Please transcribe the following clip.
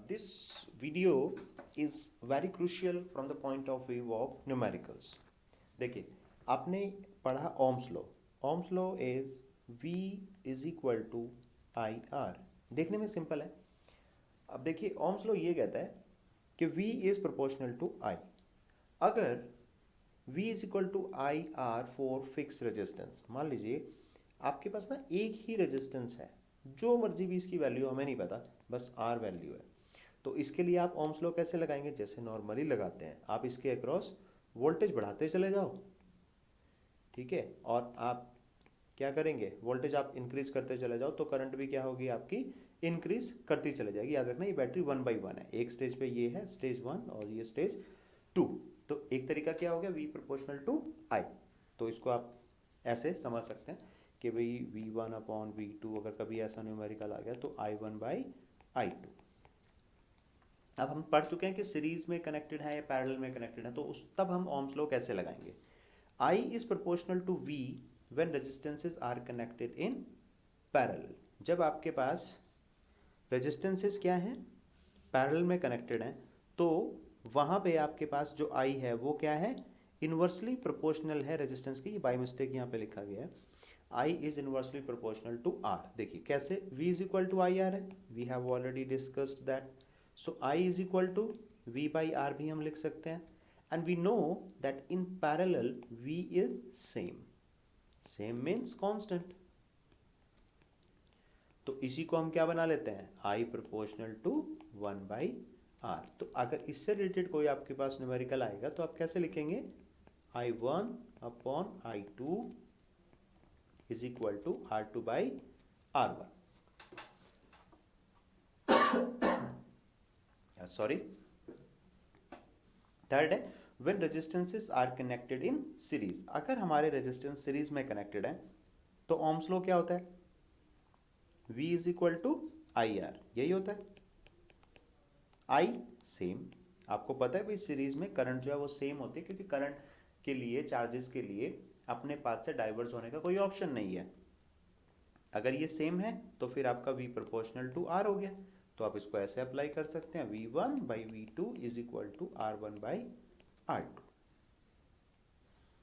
this video is very crucial from the point of view of numericals. देखिए आपने पढ़ा Ohm's law. Ohm's law is V is equal to I R. देखने में simple है. अब देखिए ओम्स लॉ ये कहता है कि V is proportional to I. अगर V is equal to I R for fix resistance, मान लीजिए आपके पास ना एक ही रेजिस्टेंस है, जो मर्जी भी इसकी वैल्यू हमें नहीं पता, बस R वैल्यू है. तो इसके लिए आप ओम्स लॉ कैसे लगाएंगे? जैसे नॉर्मली लगाते हैं. आप इसके अक्रॉस वोल्टेज बढ़ाते चले जाओ, ठीक है, और आप क्या करेंगे, वोल्टेज आप इंक्रीज करते चले जाओ तो करंट भी क्या होगी आपकी, इंक्रीज करती चले जाएगी. याद रखना ये बैटरी 1/1 है. एक स्टेज पे ये है स्टेज 1 और ये स्टेज 2. तो एक तरीका क्या हो गया, V प्रोपोर्शनल टू I. तो इसको आप ऐसे समझ सकते हैं कि भाई V1/V2 अगर कभी ऐसा न्यूमेरिकल आ गया तो I1/I2. अब हम पढ़ चुके हैं कि सीरीज में कनेक्टेड है या पैरेलल में कनेक्टेड है, तो उस तब हम ओम्स लॉ कैसे लगाएंगे. I is proportional to V when resistances are connected in parallel. जब आपके पास रेजिस्टेंसेस क्या हैं, पैरेलल में कनेक्टेड हैं, तो वहाँ पे आपके पास जो I है वो क्या है, इन्वर्सली प्रोपोर्शनल है रेजिस्टेंस की. बाय मिस्टेक यहाँ पे लिखा गया है I is inversely proportional to R. देखिए कैसे, V is equal to I R है, we have already discussed that. So I is equal to V by R भी हम लिख सकते हैं. And we know that in parallel V is same. Same means constant. तो इसी को हम क्या बना लेते हैं, I प्रोपोर्शनल टू 1/R. तो अगर इससे रिलेटेड कोई आपके पास न्यूमेरिकल आएगा तो आप कैसे लिखेंगे, I1/I2 is equal to R2/R1. Sorry. Third है when resistances are connected in series. अगर हमारे रेजिस्टेंस सीरीज में कनेक्टेड है तो ओम्स लॉ क्या होता है, V is equal to I R. यही होता है. I same. आपको पता है भाई सीरीज में करंट जो है वो सेम होती है, क्योंकि करंट के लिए, चार्जेस के लिए अपने पाथ से डाइवर्ज होने का कोई ऑप्शन नहीं है. अगर ये सेम है तो फिर आपका V प्रोपोर्शनल टू R हो गया. तो आप इसको ऐसे अप्लाई कर सकते हैं, V1/V2 is equal to R1/R2.